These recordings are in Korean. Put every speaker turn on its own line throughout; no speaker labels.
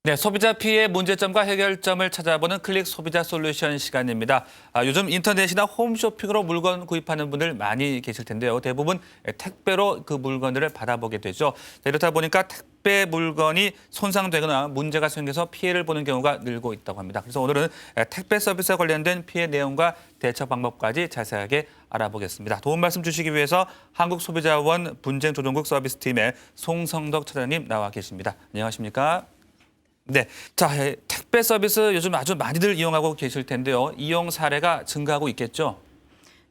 네, 소비자 피해 문제점과 해결점을 찾아보는 클릭 소비자 솔루션 시간입니다. 요즘 인터넷이나 홈쇼핑으로 물건 구입하는 분들 많이 계실 텐데요. 대부분 택배로 그 물건들을 받아보게 되죠. 이렇다 보니까 택배 물건이 손상되거나 문제가 생겨서 피해를 보는 경우가 늘고 있다고 합니다. 그래서 오늘은 택배 서비스와 관련된 피해 내용과 대처 방법까지 자세하게 알아보겠습니다. 도움 말씀 주시기 위해서 한국소비자원 분쟁조정국 서비스팀의 송성덕 차장님 나와 계십니다. 안녕하십니까? 네, 자, 택배 서비스 요즘 아주 많이들 이용하고 계실 텐데요. 이용 사례가 증가하고 있겠죠?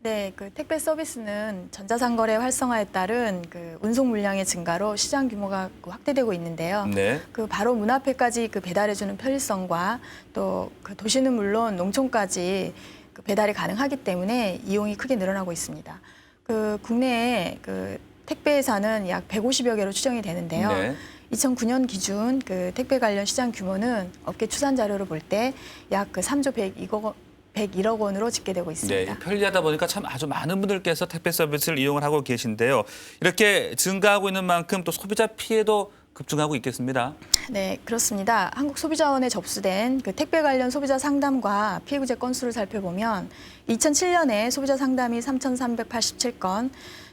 네, 그 택배 서비스는 전자상거래 활성화에 따른 그 운송 물량의 증가로 시장 규모가 확대되고 있는데요.
네.
그 바로 문 앞에까지 그 배달해주는 편리성과 또 그 도시는 물론 농촌까지 그 배달이 가능하기 때문에 이용이 크게 늘어나고 있습니다. 그 국내에 그 택배 회사는 약 150여 개로 추정이 되는데요.
네.
2009년 기준 그 택배 관련 시장 규모는 업계 추산 자료를 볼 때 약 그 3조 101억 원으로 집계되고 있습니다.
네, 편리하다 보니까 참 아주 많은 분들께서 택배 서비스를 이용을 하고 계신데요. 이렇게 증가하고 있는 만큼 또 소비자 피해도 급증하고 있겠습니다.
네, 그렇습니다. 한국소비자원에 접수된 그 택배 관련 소비자 상담과 피해구제 건수를 살펴보면 2007년에 소비자 상담이 3,387건,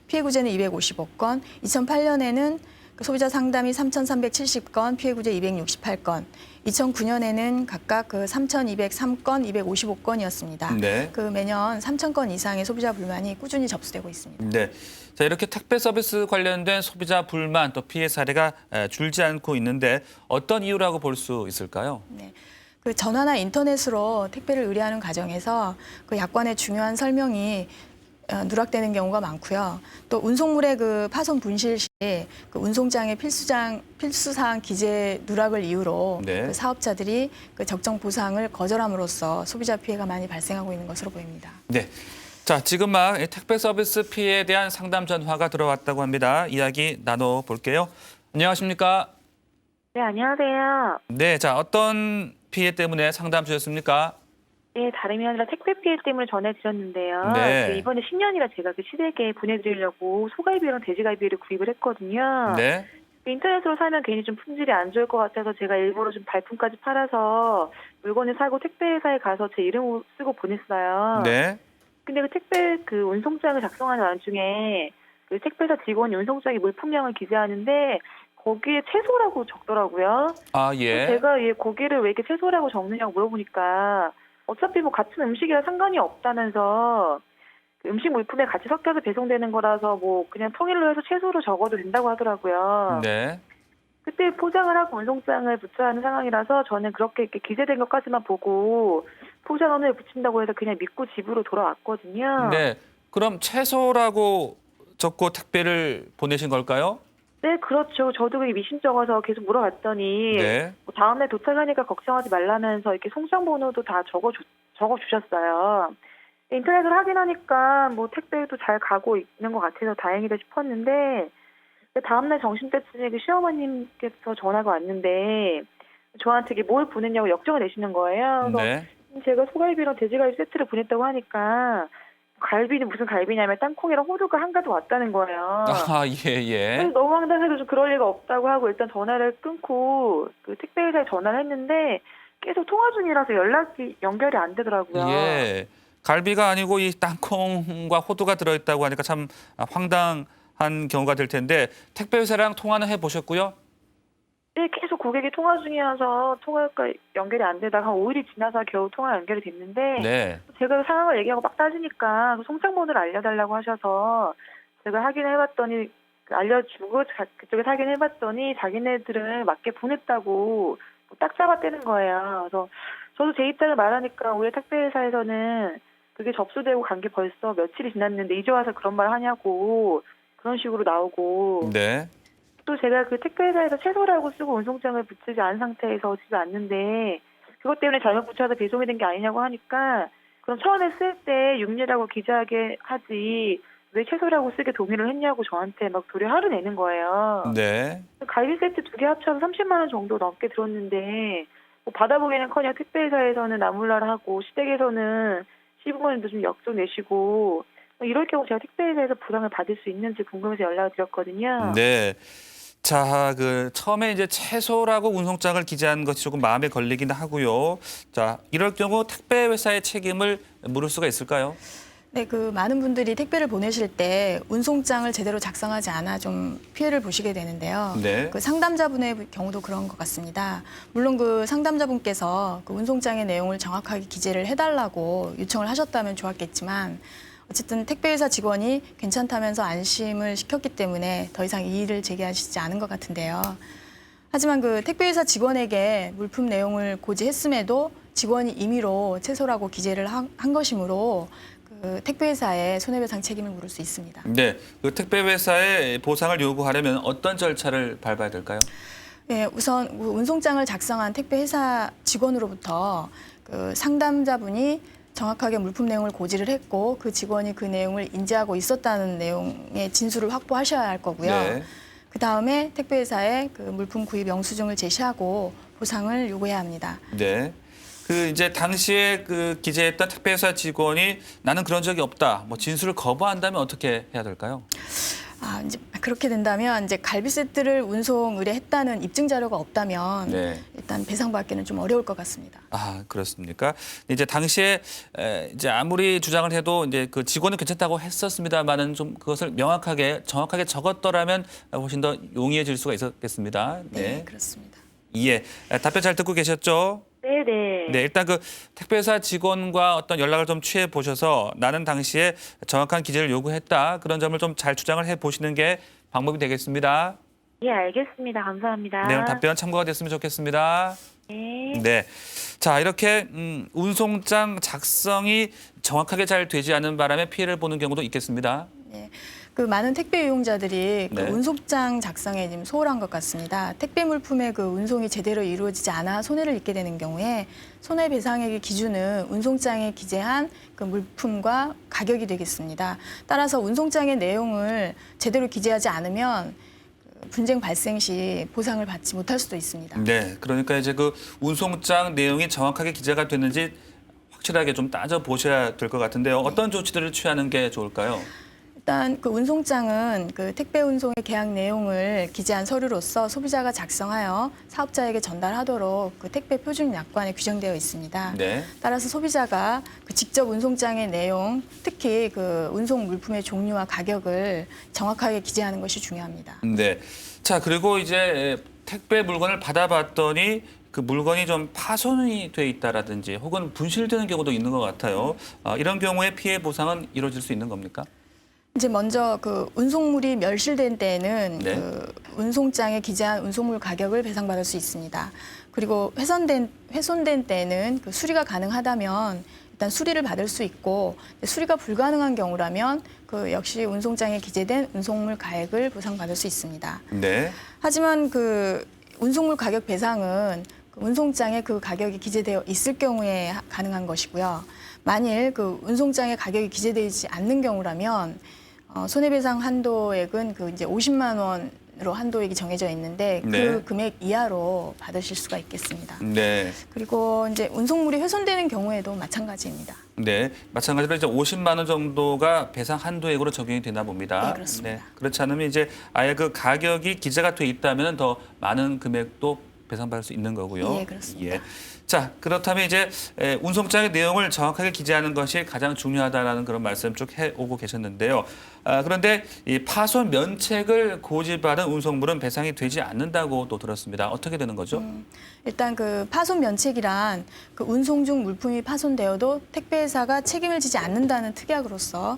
피해구제는 255건, 2008년에는 그 소비자 상담이 3,370건, 피해구제 268건, 2009년에는 각각 그 3,203건, 255건이었습니다.
네.
그 매년 3,000건 이상의 소비자 불만이 꾸준히 접수되고 있습니다.
네. 자, 이렇게 택배 서비스 관련된 소비자 불만 또 피해 사례가 줄지 않고 있는데 어떤 이유라고 볼 수 있을까요?
네. 그 전화나 인터넷으로 택배를 의뢰하는 과정에서 그 약관의 중요한 설명이 누락되는 경우가 많고요. 또 운송물의 그 파손 분실 시 그 운송장의 필수사항 기재 누락을 이유로
네.
그 사업자들이 그 적정 보상을 거절함으로써 소비자 피해가 많이 발생하고 있는 것으로 보입니다.
네. 자, 지금 막 택배 서비스 피해에 대한 상담 전화가 들어왔다고 합니다. 이야기 나눠볼게요. 안녕하십니까?
네, 안녕하세요.
네, 자, 어떤 피해 때문에 상담 주셨습니까?
네, 다름이 아니라 택배 피해 때문에 전해드렸는데요.
네.
그 이번에 신년이라 제가 그 시댁에 보내드리려고 소갈비랑 돼지갈비를 구입을 했거든요.
네.
그 인터넷으로 사면 괜히 좀 품질이 안 좋을 것 같아서 제가 일부러 좀 발품까지 팔아서 물건을 사고 택배 회사에 가서 제 이름을 쓰고 보냈어요.
네.
근데 그 택배 그 운송장을 작성하는 와중에 그 택배사 직원이 운송장에 물품량을 기재하는데 거기에 채소라고 적더라고요.
아, 예.
제가 거기를 왜 이렇게 채소라고 적느냐고 물어보니까 어차피 뭐 같은 음식이라 상관이 없다면서 그 음식 물품에 같이 섞여서 배송되는 거라서 뭐 그냥 통일로 해서 채소로 적어도 된다고 하더라고요.
네.
그때 포장을 하고 운송장을 붙여야 하는 상황이라서 저는 그렇게 이렇게 기재된 것까지만 보고 포장원을 붙인다고 해서 그냥 믿고 집으로 돌아왔거든요.
네. 그럼 채소라고 적고 택배를 보내신 걸까요?
네, 그렇죠. 저도 그게 미심쩍어서 계속 물어봤더니
네.
뭐 다음날 도착하니까 걱정하지 말라면서 이렇게 송장 번호도 다 적어주셨어요. 인터넷으로 확인하니까 뭐 택배도 잘 가고 있는 것 같아서 다행이다 싶었는데 다음날 점심때쯤에 그 시어머님께서 전화가 왔는데 저한테 이게 뭘 보냈냐고 역정을 내시는 거예요. 그래서
네.
제가 소갈비랑 돼지갈비 세트를 보냈다고 하니까 갈비는 무슨 갈비냐면 땅콩이랑 호두가 한가득 왔다는 거예요.
아, 예, 예.
그래서 너무 황당해서 좀 그럴 리가 없다고 하고 일단 전화를 끊고 그 택배 회사에 전화를 했는데 계속 통화 중이라서 연락이 연결이 안 되더라고요.
예. 갈비가 아니고 이 땅콩과 호두가 들어있다고 하니까 참 황당한 경우가 될 텐데 택배 회사랑 통화는 해보셨고요?
네, 계속 고객이 통화 중이어서 통화가 연결이 안 되다가 한 5일이 지나서 겨우 통화 연결이 됐는데
네.
제가 상황을 얘기하고 막 따지니까 그 송장번호를 알려달라고 하셔서 제가 확인해봤더니 알려주고 그쪽에서 확인해봤더니 자기네들은 맞게 보냈다고 딱 잡아떼는 거예요. 그래서 저도 제 입장을 말하니까 우리 택배회사에서는 그게 접수되고 간 게 벌써 며칠이 지났는데 이제 와서 그런 말 하냐고 그런 식으로 나오고
네.
또 제가 그 택배회사에서 채소라고 쓰고 운송장을 붙이지 않은 상태에서 집에 왔는데 그것 때문에 잘못 붙여서 배송이 된 게 아니냐고 하니까 그럼 처음에 쓸 때 육류라고 기재하게 하지 왜 채소라고 쓰게 동의를 했냐고 저한테 막 도리를 내는 거예요.
네.
갈비 세트 2개 합쳐서 30만 원 정도 넘게 들었는데 뭐 받아보기는커녕 택배회사에서는 나몰라라 하고 시댁에서는 시부모님도 좀 역정 내시고 이럴 경우 제가 택배회사에서 부담을 받을 수 있는지 궁금해서 연락을 드렸거든요.
네. 자, 처음에 이제 채소라고 운송장을 기재한 것이 조금 마음에 걸리긴 하고요. 자, 이럴 경우 택배 회사의 책임을 물을 수가 있을까요?
네, 많은 분들이 택배를 보내실 때 운송장을 제대로 작성하지 않아 좀 피해를 보시게 되는데요.
네.
상담자분의 경우도 그런 것 같습니다. 물론 상담자분께서 운송장의 내용을 정확하게 기재를 해달라고 요청을 하셨다면 좋았겠지만 어쨌든 택배회사 직원이 괜찮다면서 안심을 시켰기 때문에 더 이상 이의를 제기하시지 않은 것 같은데요. 하지만 택배회사 직원에게 물품 내용을 고지했음에도 직원이 임의로 채소라고 기재를 한 것이므로 택배회사에 손해배상 책임을 물을 수 있습니다.
네, 택배 회사에 보상을 요구하려면 어떤 절차를 밟아야 될까요?
네, 우선 운송장을 작성한 택배회사 직원으로부터 상담자분이 정확하게 물품 내용을 고지를 했고 그 직원이 그 내용을 인지하고 있었다는 내용의 진술을 확보하셔야 할 거고요.
네.
그다음에 택배회사에 물품 구입 영수증을 제시하고 보상을 요구해야 합니다.
네. 이제 당시에 기재했던 택배회사 직원이 나는 그런 적이 없다, 진술을 거부한다면 어떻게 해야 될까요?
이제 그렇게 된다면 이제 갈비 세트를 운송 의뢰했다는 입증 자료가 없다면
네.
일단 배상받기는 좀 어려울 것 같습니다.
아, 그렇습니까? 이제 당시에 이제 아무리 주장을 해도 이제 직원은 괜찮다고 했었습니다만은 좀 그것을 명확하게 정확하게 적었더라면 훨씬 더 용이해질 수가 있었겠습니다.
네, 그렇습니다.
예, 답변 잘 듣고 계셨죠?
네네.
네, 일단 택배회사 직원과 어떤 연락을 좀 취해 보셔서 나는 당시에 정확한 기재를 요구했다, 그런 점을 좀 잘 주장을 해 보시는 게 방법이 되겠습니다.
예, 알겠습니다. 감사합니다.
네, 오늘 답변 참고가 됐으면 좋겠습니다.
네.
네. 자, 이렇게 운송장 작성이 정확하게 잘 되지 않은 바람에 피해를 보는 경우도 있겠습니다.
네. 많은 택배 이용자들이
네.
운송장 작성에 지금 소홀한 것 같습니다. 택배 물품의 운송이 제대로 이루어지지 않아 손해를 입게 되는 경우에 손해배상액의 기준은 운송장에 기재한 물품과 가격이 되겠습니다. 따라서 운송장의 내용을 제대로 기재하지 않으면 분쟁 발생 시 보상을 받지 못할 수도 있습니다.
네, 그러니까 이제 운송장 내용이 정확하게 기재가 됐는지 확실하게 좀 따져 보셔야 될 것 같은데요. 어떤 조치들을 취하는 게 좋을까요?
일단 택배운송장은 택배 운송의 계약 내용을 기재한 서류로서 소비자가 작성하여 사업자에게 전달하도록 택배 표준 약관에 규정되어 있습니다.
네.
따라서 소비자가 직접 운송장의 내용, 특히 운송 물품의 종류와 가격을 정확하게 기재하는 것이 중요합니다.
네. 자, 그리고 이제 택배 물건을 받아봤더니 물건이 좀 파손이 돼 있다라든지 혹은 분실되는 경우도 있는 것 같아요. 이런 경우에 피해 보상은 이루어질 수 있는 겁니까?
이제 먼저 운송물이 멸실된 때에는
네.
운송장에 기재한 운송물 가격을 배상받을 수 있습니다. 그리고 훼손된 때에는 수리가 가능하다면 일단 수리를 받을 수 있고 수리가 불가능한 경우라면 역시 운송장에 기재된 운송물 가액을 보상받을 수 있습니다.
네.
하지만 운송물 가격 배상은 운송장에 가격이 기재되어 있을 경우에 가능한 것이고요. 만일 운송장에 가격이 기재되지 않는 경우라면 손해배상 한도액은 이제 50만 원으로 한도액이 정해져 있는데
네.
그 금액 이하로 받으실 수가 있겠습니다.
네.
그리고 이제 운송물이 훼손되는 경우에도 마찬가지입니다.
네, 마찬가지로 이제 50만 원 정도가 배상 한도액으로 적용이 되나 봅니다.
네, 그렇습니다.
그렇지 않으면 이제 아예 가격이 기재가 돼 있다면 더 많은 금액도 배상받을 수 있는 거고요.
예, 그렇습니다.
예. 자, 그렇다면 이제 운송장의 내용을 정확하게 기재하는 것이 가장 중요하다라는 그런 말씀 쭉 해오고 계셨는데요. 그런데 이 파손 면책을 고지받은 운송물은 배상이 되지 않는다고 또 들었습니다. 어떻게 되는 거죠?
일단 파손 면책이란 운송 중 물품이 파손되어도 택배회사가 책임을 지지 않는다는 특약으로서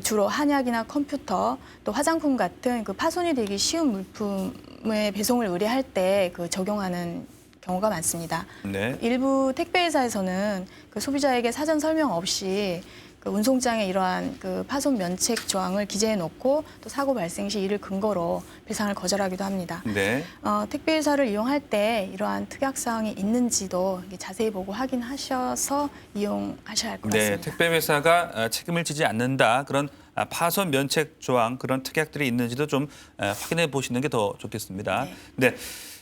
주로 한약이나 컴퓨터 또 화장품 같은 파손이 되기 쉬운 물품의 배송을 의뢰할 때 적용하는 경우가 많습니다.
네.
일부 택배회사에서는 소비자에게 사전 설명 없이 운송장에 이러한 파손 면책 조항을 기재해 놓고 또 사고 발생 시 이를 근거로 배상을 거절하기도 합니다.
네.
택배회사를 이용할 때 이러한 특약 사항이 있는지도 자세히 보고 확인하셔서 이용하셔야 할 것
네,
같습니다.
택배 회사가 책임을 지지 않는다, 그런 파손 면책 조항, 그런 특약들이 있는지도 좀 확인해 보시는 게 더 좋겠습니다. 네.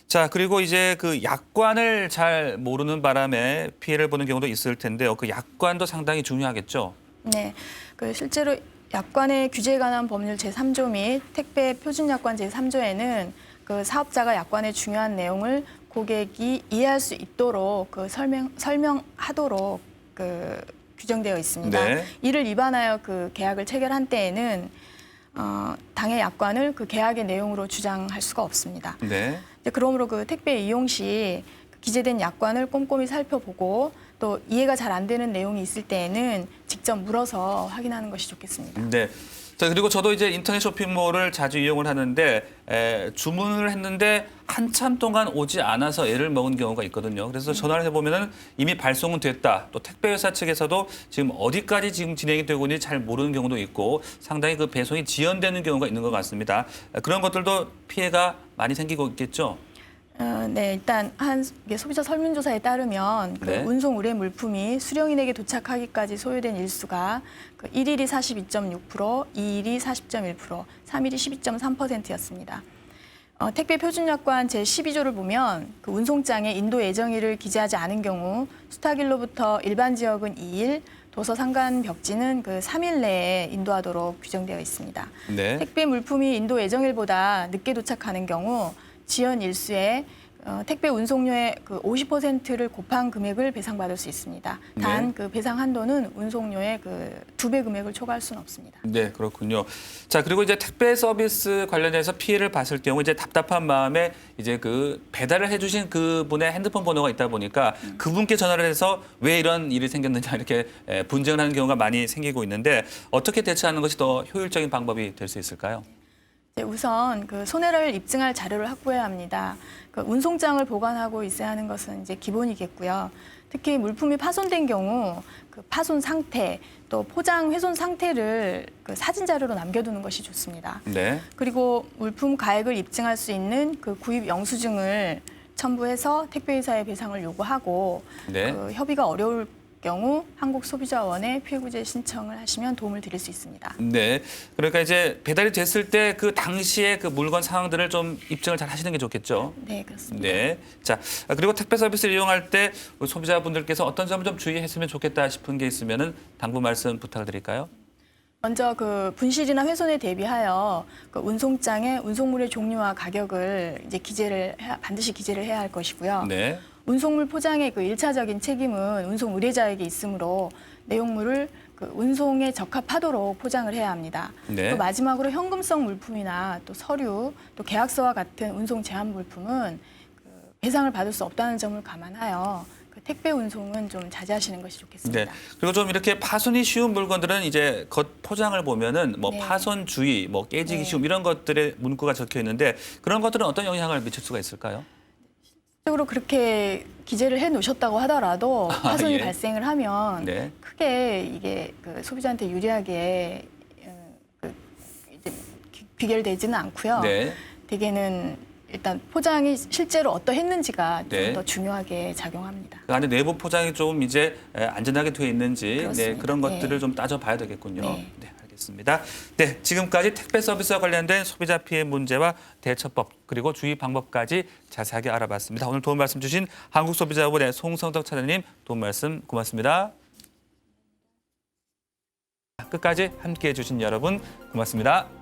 자, 그리고 이제 약관을 잘 모르는 바람에 피해를 보는 경우도 있을 텐데요. 약관도 상당히 중요하겠죠.
네, 실제로 약관의 규제에 관한 법률 제3조 및 택배 표준약관 제3조에는 그 사업자가 약관의 중요한 내용을 고객이 이해할 수 있도록 그 설명하도록 그 규정되어 있습니다.
네.
이를 위반하여 그 계약을 체결한 때에는 당해 약관을 그 계약의 내용으로 주장할 수가 없습니다.
네.
그러므로 그 택배 이용 시 기재된 약관을 꼼꼼히 살펴보고 또 이해가 잘 안 되는 내용이 있을 때에는 직접 물어서 확인하는 것이 좋겠습니다.
네. 자, 그리고 저도 이제 인터넷 쇼핑몰을 자주 이용을 하는데 주문을 했는데 한참 동안 오지 않아서 애를 먹은 경우가 있거든요. 그래서 전화를 해보면은 이미 발송은 됐다. 또 택배회사 측에서도 지금 어디까지 지금 진행이 되고 있는지 잘 모르는 경우도 있고 상당히 그 배송이 지연되는 경우가 있는 것 같습니다. 그런 것들도 피해가 많이 생기고 있겠죠.
네, 일단 이게 소비자 설문조사에 따르면 그
네.
운송 의뢰 물품이 수령인에게 도착하기까지 소요된 일수가 그 1일이 42.6%, 2일이 40.1%, 3일이 12.3%였습니다. 택배 표준약관 제12조를 보면 그 운송장에 인도 예정일을 기재하지 않은 경우 수탁일로부터 일반 지역은 2일, 도서 상간 벽지는 그 3일 내에 인도하도록 규정되어 있습니다.
네.
택배 물품이 인도 예정일보다 늦게 도착하는 경우 지연 일수에 택배 운송료의 그 50%를 곱한 금액을 배상받을 수 있습니다. 단
네.
그 배상 한도는 운송료의 그 2배 금액을 초과할 수는 없습니다.
네, 그렇군요. 자, 그리고 이제 택배 서비스 관련해서 피해를 봤을 경우 이제 답답한 마음에 이제 그 배달을 해주신 그분의 핸드폰 번호가 있다 보니까 그분께 전화를 해서 왜 이런 일이 생겼느냐 이렇게 분쟁을 하는 경우가 많이 생기고 있는데 어떻게 대처하는 것이 더 효율적인 방법이 될 수 있을까요?
우선 그 손해를 입증할 자료를 확보해야 합니다. 그 운송장을 보관하고 있어야 하는 것은 이제 기본이겠고요. 특히 물품이 파손된 경우 그 파손 상태 또 포장 훼손 상태를 그 사진 자료로 남겨두는 것이 좋습니다.
네.
그리고 물품 가액을 입증할 수 있는 그 구입 영수증을 첨부해서 택배회사에 배상을 요구하고
네.
그 협의가 어려울 경우 한국소비자원에 피해구제 신청을 하시면 도움을 드릴 수 있습니다.
네. 그러니까 이제 배달이 됐을 때 그 당시에 그 물건 상황들을 좀 입증을 잘 하시는 게 좋겠죠.
네, 그렇습니다.
네. 자, 그리고 택배 서비스를 이용할 때 소비자분들께서 어떤 점을 좀 주의했으면 좋겠다 싶은 게 있으면은 당부 말씀 부탁드릴까요?
먼저 그 분실이나 훼손에 대비하여 그 운송장의 운송물의 종류와 가격을 이제 반드시 기재를 해야 할 것이고요.
네.
운송물 포장의 그 1차적인 책임은 운송 의뢰자에게 있으므로 내용물을 그 운송에 적합하도록 포장을 해야 합니다.
네.
또 마지막으로 현금성 물품이나 또 서류, 또 계약서와 같은 운송 제한 물품은 그 배상을 받을 수 없다는 점을 감안하여 그 택배 운송은 좀 자제하시는 것이 좋겠습니다.
네. 그리고 좀 이렇게 파손이 쉬운 물건들은 이제 겉 포장을 보면은 뭐
네.
파손 주의, 뭐 깨지기
네.
쉬움 이런 것들의 문구가 적혀 있는데 그런 것들은 어떤 영향을 미칠 수가 있을까요?
실제로 그렇게 기재를 해 놓으셨다고 하더라도 파손이
예.
발생을 하면
네.
크게 이게 그 소비자한테 유리하게 이제 귀결되지는 않고요.
네.
대개는 일단 포장이 실제로 어떠했는지가 좀
네.
더 중요하게 작용합니다.
그 안에 내부 포장이 좀 이제 안전하게 되어 있는지 네,
그렇습니다.
그런
네.
것들을 좀 따져봐야 되겠군요.
네.
네, 알겠습니다. 네, 지금까지 택배 서비스와 관련된 소비자 피해 문제와 대처법 그리고 주의 방법까지 자세하게 알아봤습니다. 오늘 도움 말씀 주신 한국소비자원의 송성덕 차장님 도움 말씀 고맙습니다. 끝까지 함께해 주신 여러분 고맙습니다.